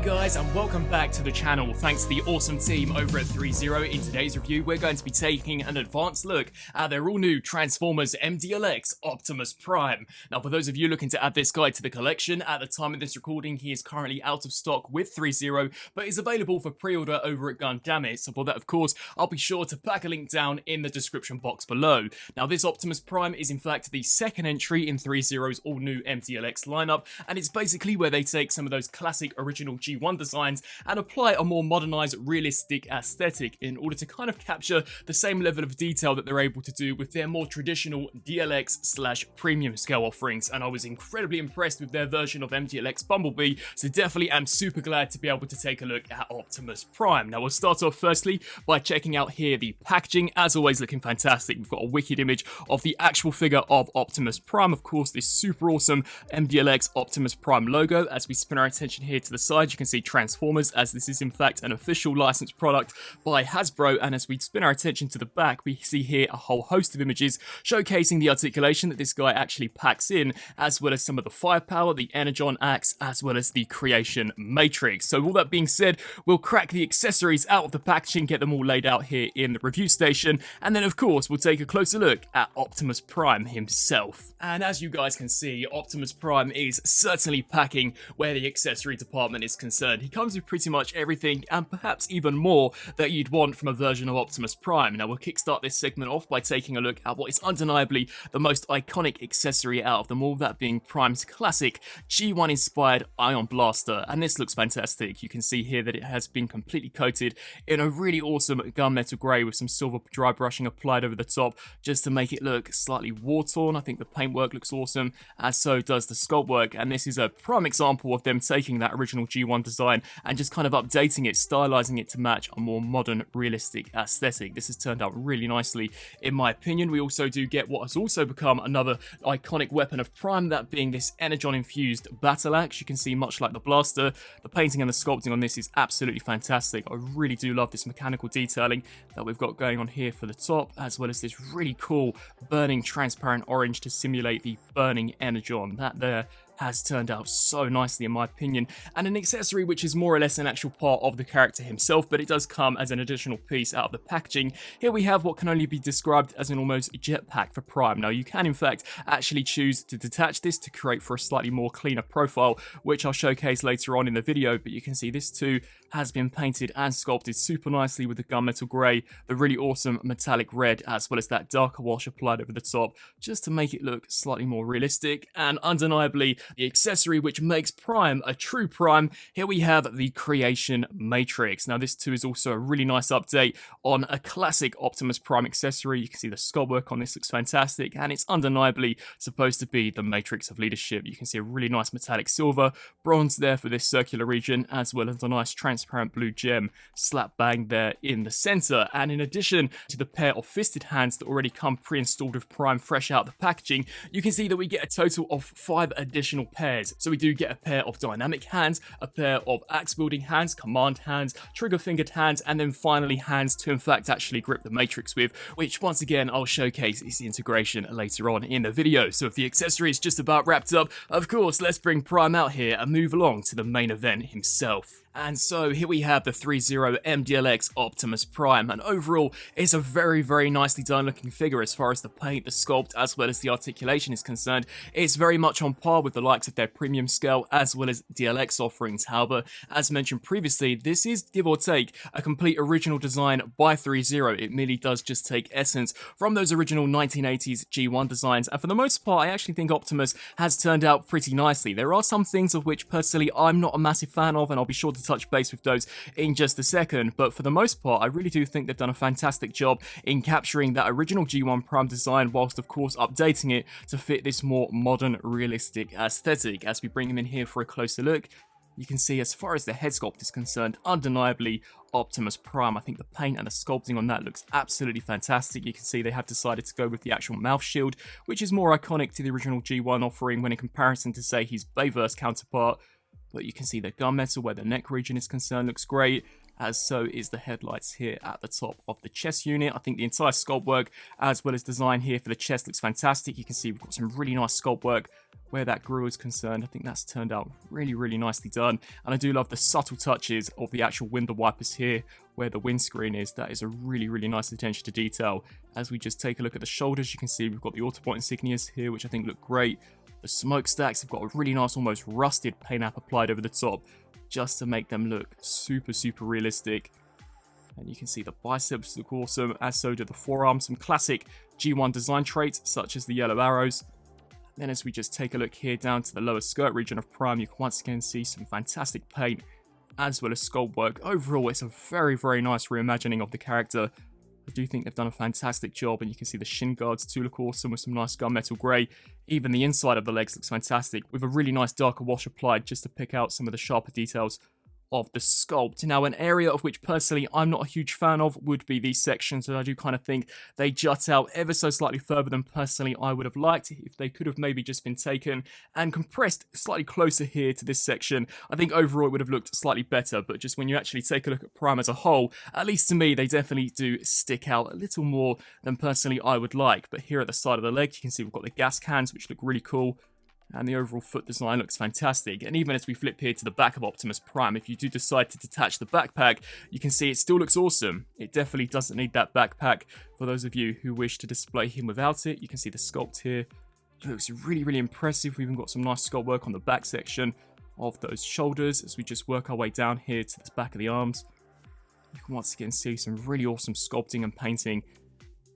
guys, and welcome back to the channel. Thanks to the awesome team over at Threezero. In today's review, we're going to be taking an advanced look at their all-new Transformers MDLX Optimus Prime. Now, for those of you looking to add this guy to the collection, at the time of this recording, he is currently out of stock with Threezero, but is available for pre-order over at Gundamit. So for that, of course, I'll be sure to pack a link down in the description box below. Now, this Optimus Prime is in fact the second entry in Threezero's all-new MDLX lineup, and it's basically where they take some of those classic original G1 designs and apply a more modernized, realistic aesthetic in order to kind of capture the same level of detail that they're able to do with their more traditional DLX/premium scale offerings. And I was incredibly impressed with their version of MDLX Bumblebee, so definitely am super glad to be able to take a look at Optimus Prime. Now, we'll start off firstly by checking out here the packaging. As always, looking fantastic. We've got a wicked image of the actual figure of Optimus Prime, of course, this super awesome MDLX Optimus Prime logo. As we spin our attention here to the side, you can see Transformers, as this is in fact an official licensed product by Hasbro. And as we spin our attention to the back, we see here a whole host of images showcasing the articulation that this guy actually packs in, as well as some of the firepower, the Energon axe, as well as the creation matrix. So all that being said, we'll crack the accessories out of the packaging, get them all laid out here in the review station, and then of course we'll take a closer look at Optimus Prime himself. And as you guys can see, Optimus Prime is certainly packing where the accessory department is concerned. He comes with pretty much everything and perhaps even more that you'd want from a version of Optimus Prime. Now, we'll kickstart this segment off by taking a look at what is undeniably the most iconic accessory out of them all, that being Prime's classic G1 inspired Ion Blaster. And this looks fantastic. You can see here that it has been completely coated in a really awesome gunmetal grey with some silver dry brushing applied over the top just to make it look slightly war-torn. I think the paintwork looks awesome, as so does the sculpt work, and this is a prime example of them taking that original G1 design and just kind of updating it, stylizing it to match a more modern, realistic aesthetic. This has turned out really nicely, in my opinion. We also do get what has also become another iconic weapon of Prime, that being this Energon-infused battle axe. You can see, much like the blaster, the painting and the sculpting on this is absolutely fantastic. I really do love this mechanical detailing that we've got going on here for the top, as well as this really cool burning transparent orange to simulate the burning Energon. That there has turned out so nicely, in my opinion, and an accessory which is more or less an actual part of the character himself, but it does come as an additional piece out of the packaging. Here we have what can only be described as an almost jetpack for Prime. Now, you can in fact actually choose to detach this to create for a slightly more cleaner profile, which I'll showcase later on in the video, but you can see this too has been painted and sculpted super nicely with the gunmetal grey, the really awesome metallic red, as well as that darker wash applied over the top, just to make it look slightly more realistic. And undeniably, the accessory which makes Prime a true Prime, here we have the creation matrix. Now, this too is also a really nice update on a classic Optimus Prime accessory. You can see the sculpt work on this looks fantastic, and it's undeniably supposed to be the matrix of leadership. You can see a really nice metallic silver, bronze there for this circular region, as well as a nice transparent blue gem slap bang there in the center. And in addition to the pair of fisted hands that already come pre-installed with Prime fresh out of the packaging, you can see that we get a total of 5 additional pairs. So we do get a pair of dynamic hands, a pair of axe wielding hands, command hands, trigger fingered hands, and then finally hands to in fact actually grip the matrix with, which once again I'll showcase is the integration later on in the video. So if the accessory is just about wrapped up, of course let's bring Prime out here and move along to the main event himself. And so here we have the Threezero MDLX Optimus Prime, and overall it's a very, very nicely done looking figure as far as the paint, the sculpt, as well as the articulation is concerned. It's very much on par with the likes of their premium scale as well as DLX offerings. However, as mentioned previously, this is, give or take, a complete original design by Threezero. It merely does just take essence from those original 1980s G1 designs, and for the most part I actually think Optimus has turned out pretty nicely. There are some things of which personally I'm not a massive fan of, and I'll be sure to touch base with those in just a second, but for the most part I really do think they've done a fantastic job in capturing that original G1 Prime design, whilst of course updating it to fit this more modern, realistic aesthetic. As we bring him in here for a closer look, you can see as far as the head sculpt is concerned, undeniably Optimus Prime. I think the paint and the sculpting on that looks absolutely fantastic. You can see they have decided to go with the actual mouth shield, which is more iconic to the original G1 offering when in comparison to, say, his Bayverse counterpart. But you can see the gunmetal where the neck region is concerned looks great. as so is the headlights here at the top of the chest unit. I think the entire sculpt work as well as design here for the chest looks fantastic. You can see we've got some really nice sculpt work where that grill is concerned. I think that's turned out really nicely done. And I do love the subtle touches of the actual window wipers here where the windscreen is. That is a really nice attention to detail. As we just take a look at the shoulders, you can see we've got the Autobot insignias here, which I think look great. The smokestacks have got a really nice, almost rusted paint app applied over the top, just to make them look super realistic. And you can see the biceps look awesome, as so do the forearms. Some classic G1 design traits, such as the yellow arrows. Then as we just take a look here down to the lower skirt region of Prime, you can once again see some fantastic paint, as well as sculpt work. Overall, it's a very nice reimagining of the character. I do think they've done a fantastic job, and you can see the shin guards too look awesome with some nice gunmetal grey. Even the inside of the legs looks fantastic, with a really nice darker wash applied just to pick out some of the sharper details of the sculpt. Now, an area of which personally I'm not a huge fan of would be these sections, and I do kind of think they jut out ever so slightly further than personally I would have liked. If they could have maybe just been taken and compressed slightly closer here to this section, I think overall it would have looked slightly better. But just when you actually take a look at Prime as a whole, at least to me, they definitely do stick out a little more than personally I would like. But here at the side of the leg, you can see we've got the gas cans, which look really cool. And the overall foot design looks fantastic. And even as we flip here to the back of Optimus Prime, if you do decide to detach the backpack, you can see it still looks awesome. It definitely doesn't need that backpack. For those of you who wish to display him without it, you can see the sculpt here. It looks really impressive. We've even got some nice sculpt work on the back section of those shoulders as we just work our way down here to the back of the arms. You can once again see some really awesome sculpting and painting.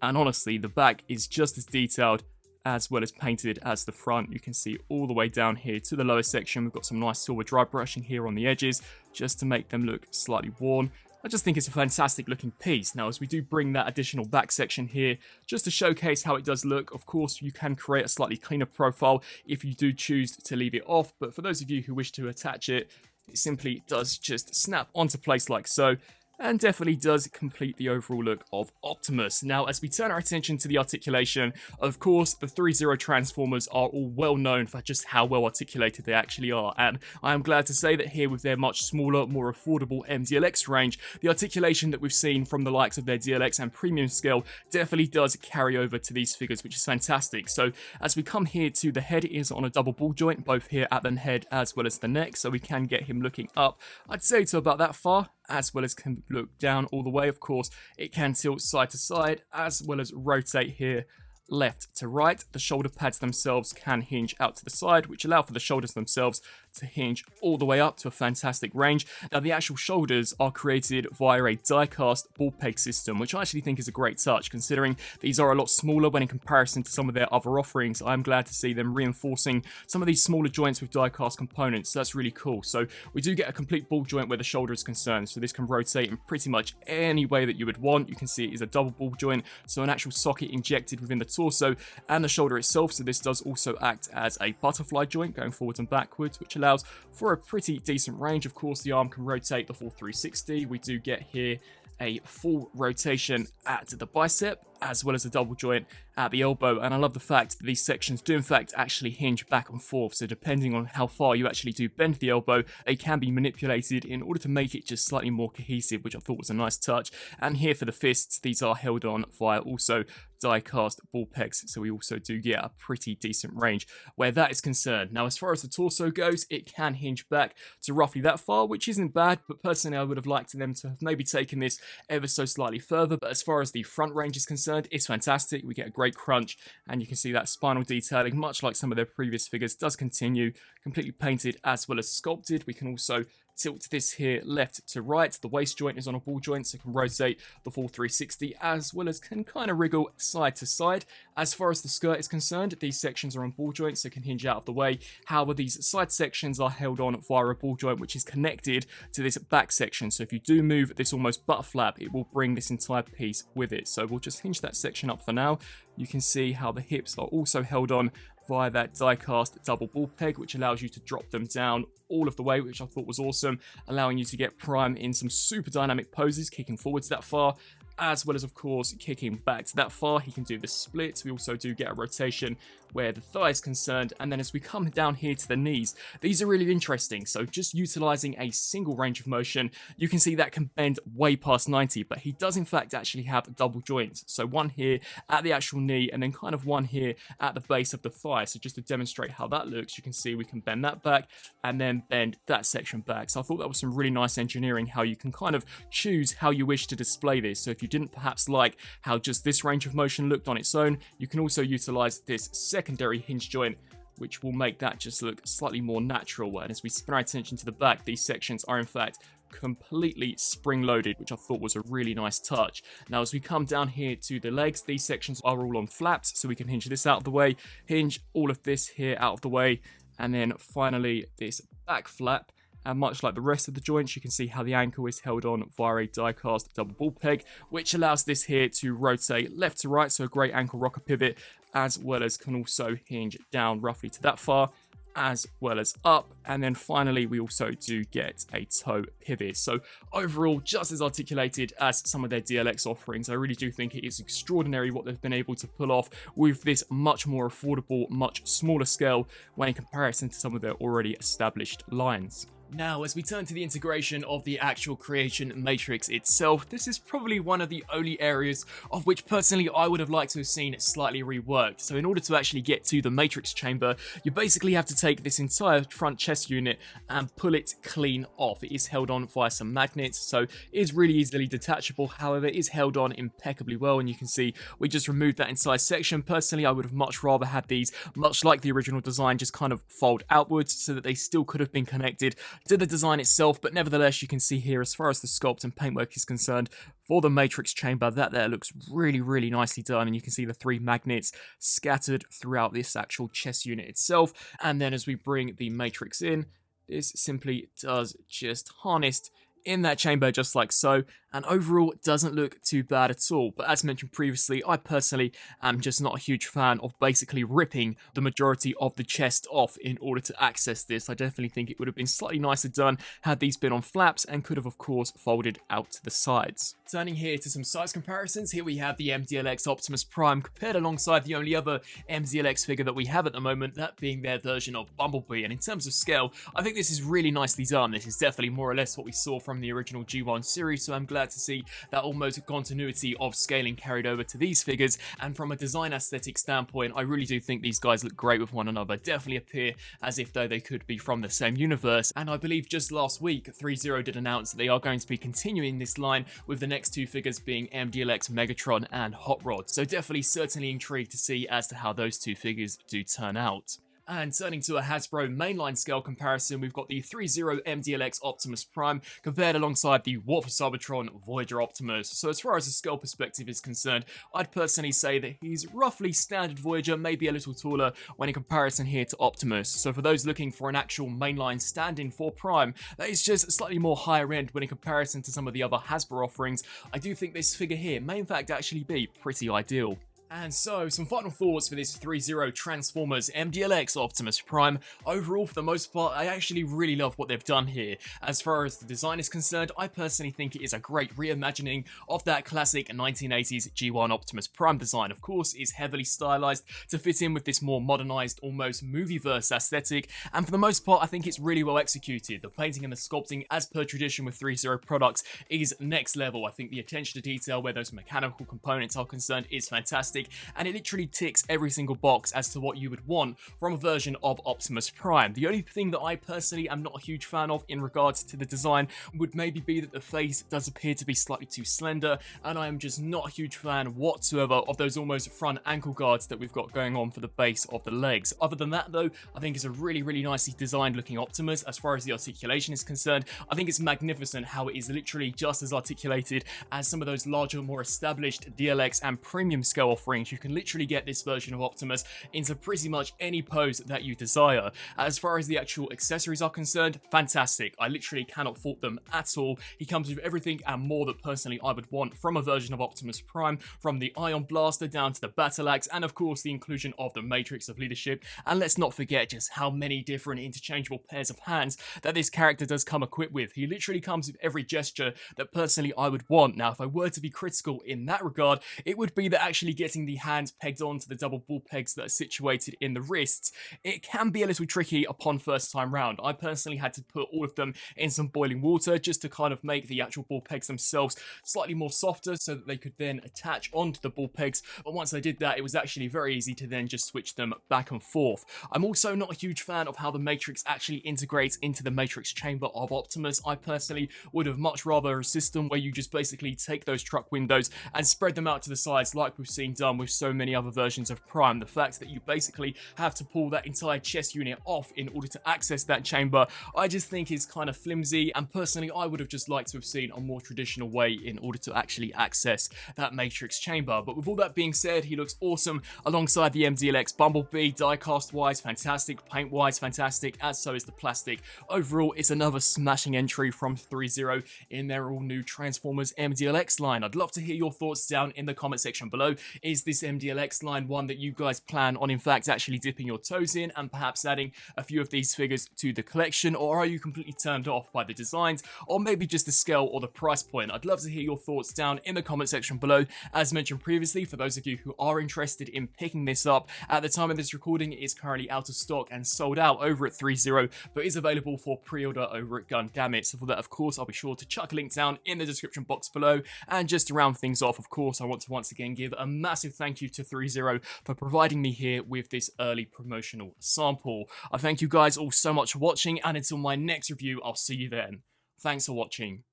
And honestly, the back is just as detailed as well as painted as the front. You can see all the way down here to the lower section, we've got some nice silver dry brushing here on the edges, just to make them look slightly worn. I just think it's a fantastic looking piece. Now, as we do bring that additional back section here, just to showcase how it does look, of course, you can create a slightly cleaner profile if you do choose to leave it off. But for those of you who wish to attach it, it simply does just snap onto place like so, and definitely does complete the overall look of Optimus. Now, as we turn our attention to the articulation, of course, the Threezero Transformers are all well known for just how well articulated they actually are, and I am glad to say that here with their much smaller, more affordable MDLX range, the articulation that we've seen from the likes of their DLX and Premium scale definitely does carry over to these figures, which is fantastic. So, as we come here to the head, it is on a double ball joint, both here at the head as well as the neck, so we can get him looking up, I'd say to about that far, as well as can look down all the way. Of course, it can tilt side to side, as well as rotate here left to right. The shoulder pads themselves can hinge out to the side, which allow for the shoulders themselves to hinge all the way up to a fantastic range. Now, the actual shoulders are created via a die-cast ball peg system, which I actually think is a great touch, considering these are a lot smaller when in comparison to some of their other offerings. I'm glad to see them reinforcing some of these smaller joints with die-cast components. So that's really cool. So we do get a complete ball joint where the shoulder is concerned. So this can rotate in pretty much any way that you would want. You can see it is a double ball joint, so an actual socket injected within the torso and the shoulder itself. So this does also act as a butterfly joint going forwards and backwards, which allows for a pretty decent range. Of course, the arm can rotate the full 360. We do get here a full rotation at the bicep, as well as a double joint at the elbow. And I love the fact that these sections do in fact actually hinge back and forth. So depending on how far you actually do bend the elbow, they can be manipulated in order to make it just slightly more cohesive, which I thought was a nice touch. And here for the fists, these are held on via also die-cast ball pegs, so we also do get a pretty decent range where that is concerned. Now, as far as the torso goes, it can hinge back to roughly that far, which isn't bad, but personally I would have liked them to have maybe taken this ever so slightly further. But as far as the front range is concerned, it's fantastic. We get a great crunch, and you can see that spinal detailing, much like some of their previous figures, does continue, completely painted as well as sculpted. We can also tilt this here left to right. The waist joint is on a ball joint, so it can rotate the full 360, as well as can kind of wriggle side to side. As far as the skirt is concerned, these sections are on ball joints, so it can hinge out of the way. However, these side sections are held on via a ball joint, which is connected to this back section. So if you do move this almost butt flap, it will bring this entire piece with it. So we'll just hinge that section up for now. You can see how the hips are also held on via that die-cast double ball peg, which allows you to drop them down all of the way, which I thought was awesome, allowing you to get Prime in some super dynamic poses, kicking forwards that far, as well as, of course, kicking back to that far. He can do the split. We also do get a rotation where the thigh is concerned, and then as we come down here to the knees, these are really interesting. So just utilizing a single range of motion, you can see that can bend way past 90, but he does in fact actually have double joints. So one here at the actual knee, and then kind of one here at the base of the thigh. So just to demonstrate how that looks, you can see we can bend that back and then bend that section back. So I thought that was some really nice engineering, how you can kind of choose how you wish to display this. So if you didn't perhaps like how just this range of motion looked on its own, you can also utilize this secondary hinge joint, which will make that just look slightly more natural. And as we spin our attention to the back, these sections are in fact completely spring-loaded, which I thought was a really nice touch. Now, as we come down here to the legs, these sections are all on flaps, so we can hinge this out of the way, hinge all of this here out of the way, and then finally this back flap. And much like the rest of the joints, you can see how the ankle is held on via a die-cast double ball peg, which allows this here to rotate left to right, so a great ankle rocker pivot, as well as can also hinge down roughly to that far, as well as up. And then finally, we also do get a toe pivot. So overall, just as articulated as some of their DLX offerings, I really do think it is extraordinary what they've been able to pull off with this much more affordable, much smaller scale when in comparison to some of their already established lines. Now, as we turn to the integration of the actual creation matrix itself, this is probably one of the only areas of which personally I would have liked to have seen slightly reworked. So in order to actually get to the matrix chamber, you basically have to take this entire front chest unit and pull it clean off. It is held on via some magnets, so it is really easily detachable. However, it is held on impeccably well, and you can see we just removed that entire section. Personally, I would have much rather had these, much like the original design, just kind of fold outwards so that they still could have been connected to the design itself. But nevertheless, you can see here, as far as the sculpt and paintwork is concerned, for the matrix chamber, that there looks really nicely done, and you can see the 3 magnets scattered throughout this actual chest unit itself. And then as we bring the matrix in, this simply does just harness in that chamber just like so, and overall it doesn't look too bad at all. But as mentioned previously, I personally am just not a huge fan of basically ripping the majority of the chest off in order to access this. I definitely think it would have been slightly nicer done had these been on flaps and could have of course folded out to the sides. Turning here to some size comparisons, here we have the MDLX Optimus Prime compared alongside the only other MDLX figure that we have at the moment, that being their version of Bumblebee. And in terms of scale, I think this is really nicely done. This is definitely more or less what we saw from the original G1 series, so I'm glad to see that almost continuity of scaling carried over to these figures. And from a design aesthetic standpoint, I really do think these guys look great with one another, definitely appear as if though they could be from the same universe. And I believe just last week, Threezero did announce that they are going to be continuing this line, with the next 2 figures being MDLX Megatron and Hot Rod. So definitely certainly intrigued to see as to how those 2 figures do turn out. And turning to a Hasbro mainline scale comparison, we've got the Threezero MDLX Optimus Prime compared alongside the War for Cybertron Voyager Optimus. So as far as the scale perspective is concerned, I'd personally say that he's roughly standard Voyager, maybe a little taller when in comparison here to Optimus. So for those looking for an actual mainline stand-in for Prime, that is just slightly more higher end when in comparison to some of the other Hasbro offerings. I do think this figure here may in fact actually be pretty ideal. And so, some final thoughts for this Threezero Transformers MDLX Optimus Prime. Overall, for the most part, I actually really love what they've done here. As far as the design is concerned, I personally think it is a great reimagining of that classic 1980s G1 Optimus Prime design. Of course, it's heavily stylized to fit in with this more modernized, almost movieverse aesthetic, and for the most part, I think it's really well executed. The painting and the sculpting, as per tradition with Threezero products, is next level. I think the attention to detail where those mechanical components are concerned is fantastic, and it literally ticks every single box as to what you would want from a version of Optimus Prime. The only thing that I personally am not a huge fan of in regards to the design would maybe be that the face does appear to be slightly too slender, and I am just not a huge fan whatsoever of those almost front ankle guards that we've got going on for the base of the legs. Other than that though, I think it's a really nicely designed looking Optimus. As far as the articulation is concerned, I think it's magnificent how it is literally just as articulated as some of those larger, more established DLX and premium scale offerings offerings. You can literally get this version of Optimus into pretty much any pose that you desire. As far as the actual accessories are concerned, fantastic. I literally cannot fault them at all. He comes with everything and more that personally I would want from a version of Optimus Prime, from the Ion Blaster down to the Battle Axe, and of course the inclusion of the Matrix of Leadership. And let's not forget just how many different interchangeable pairs of hands that this character does come equipped with. He literally comes with every gesture that personally I would want. Now, if I were to be critical in that regard, it would be that actually getting the hands pegged onto the double ball pegs that are situated in the wrists, it can be a little tricky upon first time round. I personally had to put all of them in some boiling water just to kind of make the actual ball pegs themselves slightly more softer so that they could then attach onto the ball pegs. But once I did that, it was actually very easy to then just switch them back and forth. I'm also not a huge fan of how the Matrix actually integrates into the Matrix chamber of Optimus. I personally would have much rather a system where you just basically take those truck windows and spread them out to the sides like we've seen done with so many other versions of Prime. The fact that you basically have to pull that entire chest unit off in order to access that chamber, I just think is kind of flimsy, and personally I would have just liked to have seen a more traditional way in order to actually access that Matrix chamber. But with all that being said, he looks awesome alongside the MDLX Bumblebee. Diecast wise fantastic, paint wise fantastic, as so is the plastic. Overall, it's another smashing entry from Threezero in their all new Transformers MDLX line. I'd love to hear your thoughts down in the comment section below. Is this MDLX line one that you guys plan on in fact actually dipping your toes in and perhaps adding a few of these figures to the collection, or are you completely turned off by the designs, or maybe just the scale or the price point? I'd love to hear your thoughts down in the comment section below. As mentioned previously, for those of you who are interested in picking this up, at the time of this recording it is currently out of stock and sold out over at Threezero, but is available for pre-order over at Gundamit. So for that, of course, I'll be sure to chuck a link down in the description box below. And just to round things off, of course, I want to once again give a massive thank you to Threezero for providing me here with this early promotional sample. I thank you guys all so much for watching, and until my next review, I'll see you then. Thanks for watching.